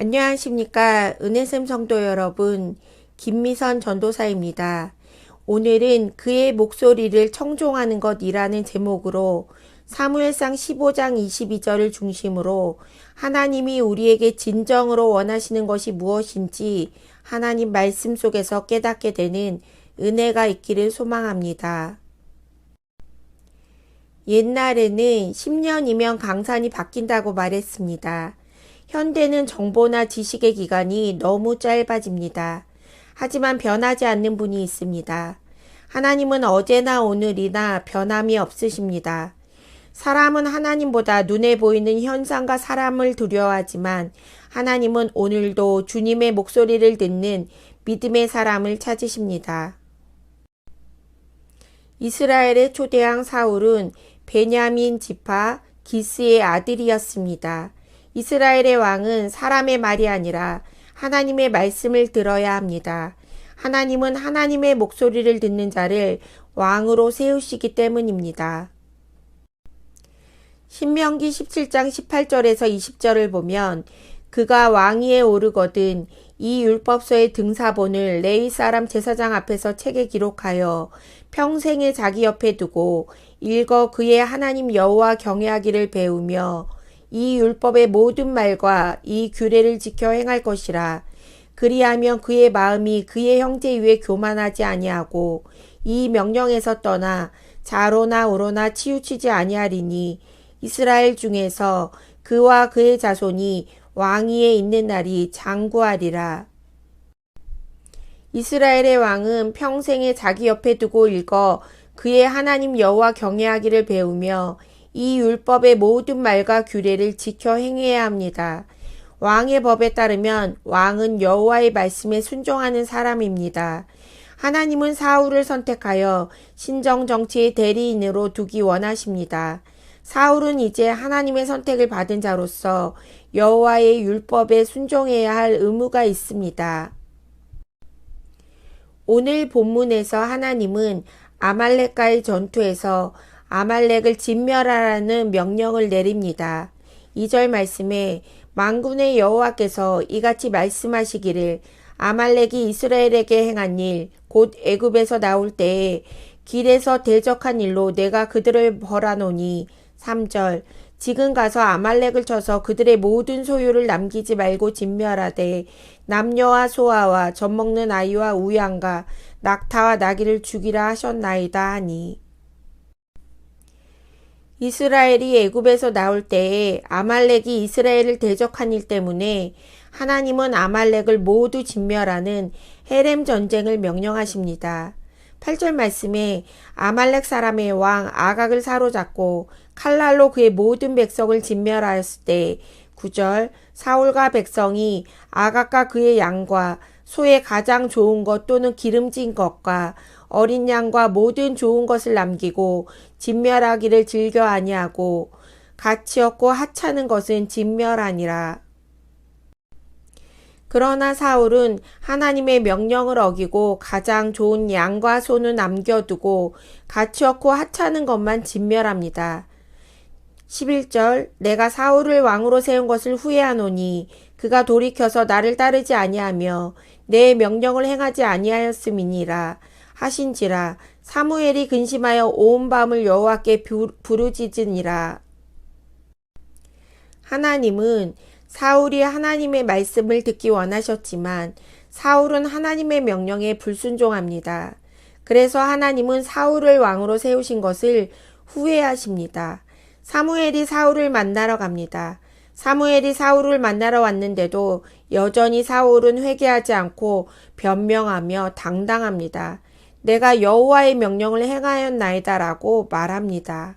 안녕하십니까. 은혜샘 성도 여러분, 김미선 전도사입니다. 오늘은 그의 목소리를 청종하는 것이라는 제목으로 사무엘상 15장 22절을 중심으로 하나님이 우리에게 진정으로 원하시는 것이 무엇인지 하나님 말씀 속에서 깨닫게 되는 은혜가 있기를 소망합니다. 옛날에는 10년이면 강산이 바뀐다고 말했습니다. 현대는 정보나 지식의 기간이 너무 짧아집니다. 하지만 변하지 않는 분이 있습니다. 하나님은 어제나 오늘이나 변함이 없으십니다. 사람은 하나님보다 눈에 보이는 현상과 사람을 두려워하지만 하나님은 오늘도 주님의 목소리를 듣는 믿음의 사람을 찾으십니다. 이스라엘의 초대왕 사울은 베냐민 지파 기스의 아들이었습니다. 이스라엘의 왕은 사람의 말이 아니라 하나님의 말씀을 들어야 합니다. 하나님은 하나님의 목소리를 듣는 자를 왕으로 세우시기 때문입니다. 신명기 17장 18절에서 20절을 보면 그가 왕위에 오르거든 이 율법서의 등사본을 레위 사람 제사장 앞에서 책에 기록하여 평생에 자기 옆에 두고 읽어 그의 하나님 여호와 경외하기를 배우며 이 율법의 모든 말과 이 규례를 지켜 행할 것이라. 그리하면 그의 마음이 그의 형제 위에 교만하지 아니하고 이 명령에서 떠나 좌로나 우로나 치우치지 아니하리니 이스라엘 중에서 그와 그의 자손이 왕위에 있는 날이 장구하리라. 이스라엘의 왕은 평생에 자기 옆에 두고 읽어 그의 하나님 여호와 경외하기를 배우며 이 율법의 모든 말과 규례를 지켜 행해야 합니다. 왕의 법에 따르면 왕은 여호와의 말씀에 순종하는 사람입니다. 하나님은 사울을 선택하여 신정 정치의 대리인으로 두기 원하십니다. 사울은 이제 하나님의 선택을 받은 자로서 여호와의 율법에 순종해야 할 의무가 있습니다. 오늘 본문에서 하나님은 아말렉과의 전투에서 아말렉을 진멸하라는 명령을 내립니다. 2절 말씀에 만군의 여호와께서 이같이 말씀하시기를 아말렉이 이스라엘에게 행한 일 곧 애굽에서 나올 때에 길에서 대적한 일로 내가 그들을 벌하노니 3절 지금 가서 아말렉을 쳐서 그들의 모든 소유를 남기지 말고 진멸하되 남녀와 소아와 젖먹는 아이와 우양과 낙타와 나귀를 죽이라 하셨나이다 하니. 이스라엘이 애굽에서 나올 때에 아말렉이 이스라엘을 대적한 일 때문에 하나님은 아말렉을 모두 진멸하는 헤렘 전쟁을 명령하십니다. 8절 말씀에 아말렉 사람의 왕 아각을 사로잡고 칼날로 그의 모든 백성을 진멸하였을 때 9절 사울과 백성이 아각과 그의 양과 소의 가장 좋은 것 또는 기름진 것과 어린 양과 모든 좋은 것을 남기고 진멸하기를 즐겨 아니하고 가치 없고 하찮은 것은 진멸하니라. 그러나 사울은 하나님의 명령을 어기고 가장 좋은 양과 소는 남겨두고 가치 없고 하찮은 것만 진멸합니다. 11절 내가 사울을 왕으로 세운 것을 후회하노니 그가 돌이켜서 나를 따르지 아니하며 내 명령을 행하지 아니하였음이니라 하신지라. 사무엘이 근심하여 온 밤을 여호와께 부르짖으니라. 하나님은 사울이 하나님의 말씀을 듣기 원하셨지만 사울은 하나님의 명령에 불순종합니다. 그래서 하나님은 사울을 왕으로 세우신 것을 후회하십니다. 사무엘이 사울을 만나러 갑니다. 사무엘이 사울을 만나러 왔는데도 여전히 사울은 회개하지 않고 변명하며 당당합니다. 내가 여호와의 명령을 행하였나이다라고 말합니다.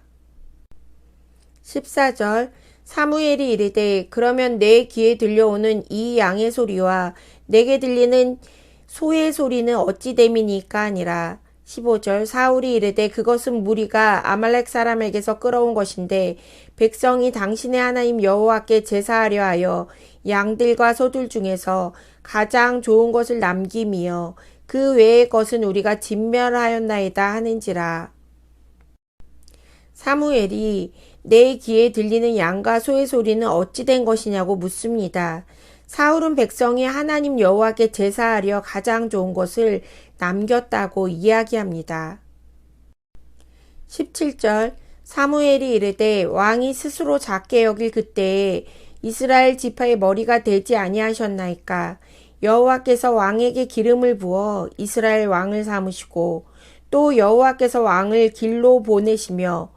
14절 사무엘이 이르되 그러면 내 귀에 들려오는 이 양의 소리와 내게 들리는 소의 소리는 어찌 됨이니까 하니라. 15절 사울이 이르되 그것은 무리가 아말렉 사람에게서 끌어온 것인데 백성이 당신의 하나님 여호와께 제사하려 하여 양들과 소들 중에서 가장 좋은 것을 남김이여 그 외의 것은 우리가 진멸하였나이다 하는지라. 사무엘이 내 귀에 들리는 양과 소의 소리는 어찌 된 것이냐고 묻습니다. 사울은 백성이 하나님 여호와께 제사하려 가장 좋은 것을 남겼다고 이야기합니다. 17절 사무엘이 이르되 왕이 스스로 작게 여길 그때에 이스라엘 지파의 머리가 되지 아니하셨나이까. 여호와께서 왕에게 기름을 부어 이스라엘 왕을 삼으시고 또 여호와께서 왕을 길로 보내시며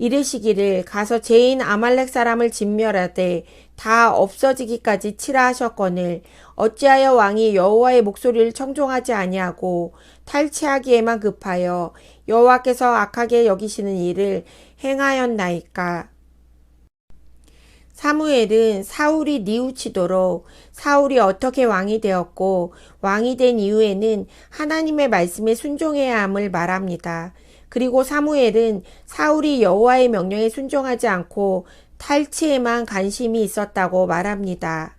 이르시기를 가서 죄인 아말렉 사람을 진멸하되 다 없어지기까지 치라 하셨거늘 어찌하여 왕이 여호와의 목소리를 청종하지 아니하고 탈취하기에만 급하여 여호와께서 악하게 여기시는 일을 행하였나이까. 사무엘은 사울이 뉘우치도록 사울이 어떻게 왕이 되었고 왕이 된 이후에는 하나님의 말씀에 순종해야 함을 말합니다. 그리고 사무엘은 사울이 여호와의 명령에 순종하지 않고 탈취에만 관심이 있었다고 말합니다.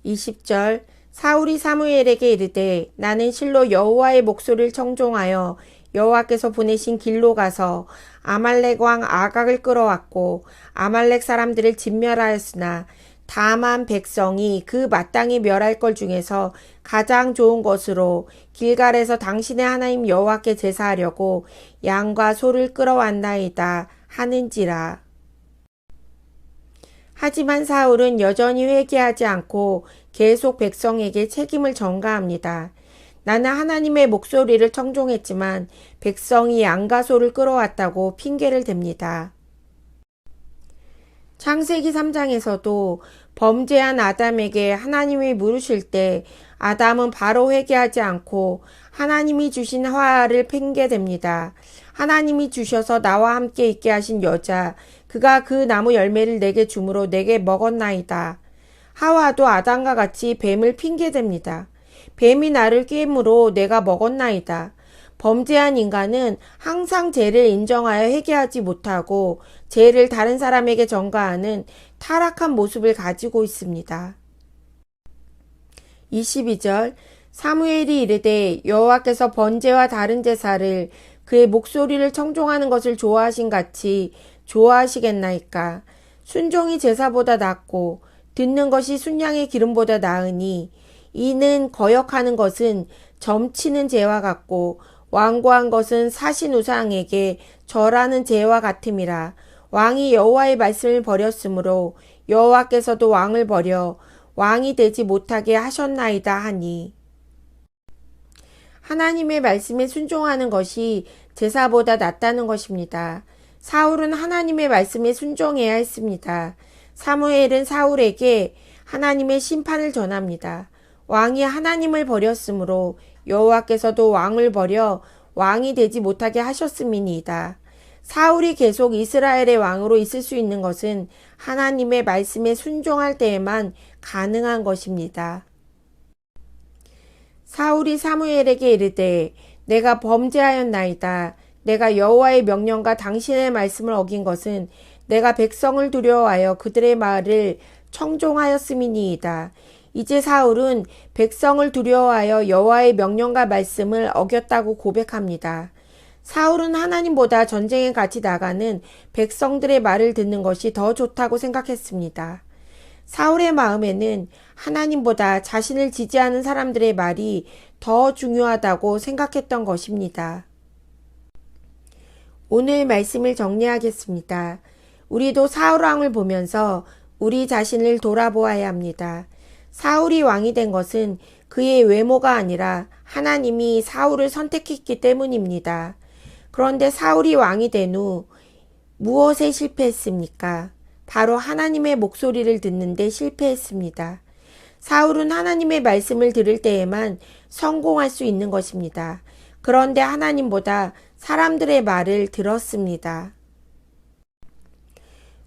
20절 사울이 사무엘에게 이르되 나는 실로 여호와의 목소리를 청종하여 여호와께서 보내신 길로 가서 아말렉 왕 아각을 끌어왔고 아말렉 사람들을 진멸하였으나 다만 백성이 그 마땅히 멸할 것 중에서 가장 좋은 것으로 길갈에서 당신의 하나님 여호와께 제사하려고 양과 소를 끌어왔나이다 하는지라. 하지만 사울은 여전히 회개하지 않고 계속 백성에게 책임을 전가합니다. 나는 하나님의 목소리를 청종했지만 백성이 양과 소를 끌어왔다고 핑계를 댑니다. 창세기 3장에서도 범죄한 아담에게 하나님이 물으실 때 아담은 바로 회개하지 않고 하나님이 주신 화를 핑계댑니다. 하나님이 주셔서 나와 함께 있게 하신 여자, 그가 그 나무 열매를 내게 주므로 내게 먹었나이다. 하와도 아담과 같이 뱀을 핑계댑니다. 뱀이 나를 꿰므로 내가 먹었나이다. 범죄한 인간은 항상 죄를 인정하여 회개하지 못하고 죄를 다른 사람에게 전가하는 타락한 모습을 가지고 있습니다. 22절 사무엘이 이르되 여호와께서 번제와 다른 제사를 그의 목소리를 청종하는 것을 좋아하신 같이 좋아하시겠나이까. 순종이 제사보다 낫고 듣는 것이 순양의 기름보다 나으니 이는 거역하는 것은 점치는 죄와 같고 완고한 것은 사신 우상에게 절하는 죄와 같음이라. 왕이 여호와의 말씀을 버렸으므로 여호와께서도 왕을 버려 왕이 되지 못하게 하셨나이다 하니. 하나님의 말씀에 순종하는 것이 제사보다 낫다는 것입니다. 사울은 하나님의 말씀에 순종해야 했습니다. 사무엘은 사울에게 하나님의 심판을 전합니다. 왕이 하나님을 버렸으므로 여호와께서도 왕을 버려 왕이 되지 못하게 하셨음이니이다. 사울이 계속 이스라엘의 왕으로 있을 수 있는 것은 하나님의 말씀에 순종할 때에만 가능한 것입니다. 사울이 사무엘에게 이르되 내가 범죄하였나이다. 내가 여호와의 명령과 당신의 말씀을 어긴 것은 내가 백성을 두려워하여 그들의 말을 청종하였음이니이다. 이제 사울은 백성을 두려워하여 여호와의 명령과 말씀을 어겼다고 고백합니다. 사울은 하나님보다 전쟁에 같이 나가는 백성들의 말을 듣는 것이 더 좋다고 생각했습니다. 사울의 마음에는 하나님보다 자신을 지지하는 사람들의 말이 더 중요하다고 생각했던 것입니다. 오늘 말씀을 정리하겠습니다. 우리도 사울 왕을 보면서 우리 자신을 돌아보아야 합니다. 사울이 왕이 된 것은 그의 외모가 아니라 하나님이 사울을 선택했기 때문입니다. 그런데 사울이 왕이 된 후 무엇에 실패했습니까? 바로 하나님의 목소리를 듣는데 실패했습니다. 사울은 하나님의 말씀을 들을 때에만 성공할 수 있는 것입니다. 그런데 하나님보다 사람들의 말을 들었습니다.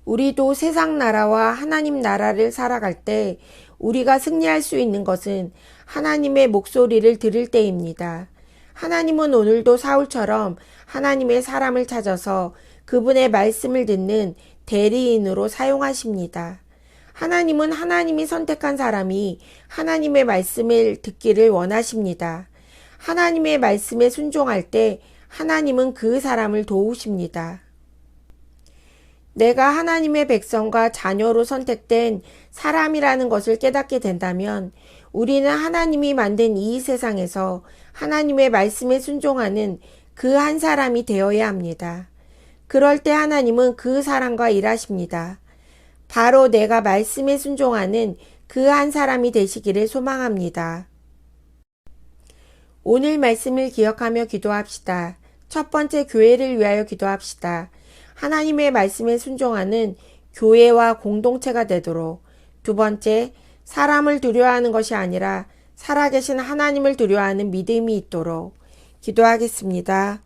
우리도 세상 나라와 하나님 나라를 살아갈 때 우리가 승리할 수 있는 것은 하나님의 목소리를 들을 때입니다. 하나님은 오늘도 사울처럼 하나님의 사람을 찾아서 그분의 말씀을 듣는 대리인으로 사용하십니다. 하나님은 하나님이 선택한 사람이 하나님의 말씀을 듣기를 원하십니다. 하나님의 말씀에 순종할 때 하나님은 그 사람을 도우십니다. 내가 하나님의 백성과 자녀로 선택된 사람이라는 것을 깨닫게 된다면 우리는 하나님이 만든 이 세상에서 하나님의 말씀에 순종하는 그 한 사람이 되어야 합니다. 그럴 때 하나님은 그 사람과 일하십니다. 바로 내가 말씀에 순종하는 그 한 사람이 되시기를 소망합니다. 오늘 말씀을 기억하며 기도합시다. 첫 번째, 교회를 위하여 기도합시다. 하나님의 말씀에 순종하는 교회와 공동체가 되도록. 두 번째, 사람을 두려워하는 것이 아니라 살아계신 하나님을 두려워하는 믿음이 있도록 기도하겠습니다.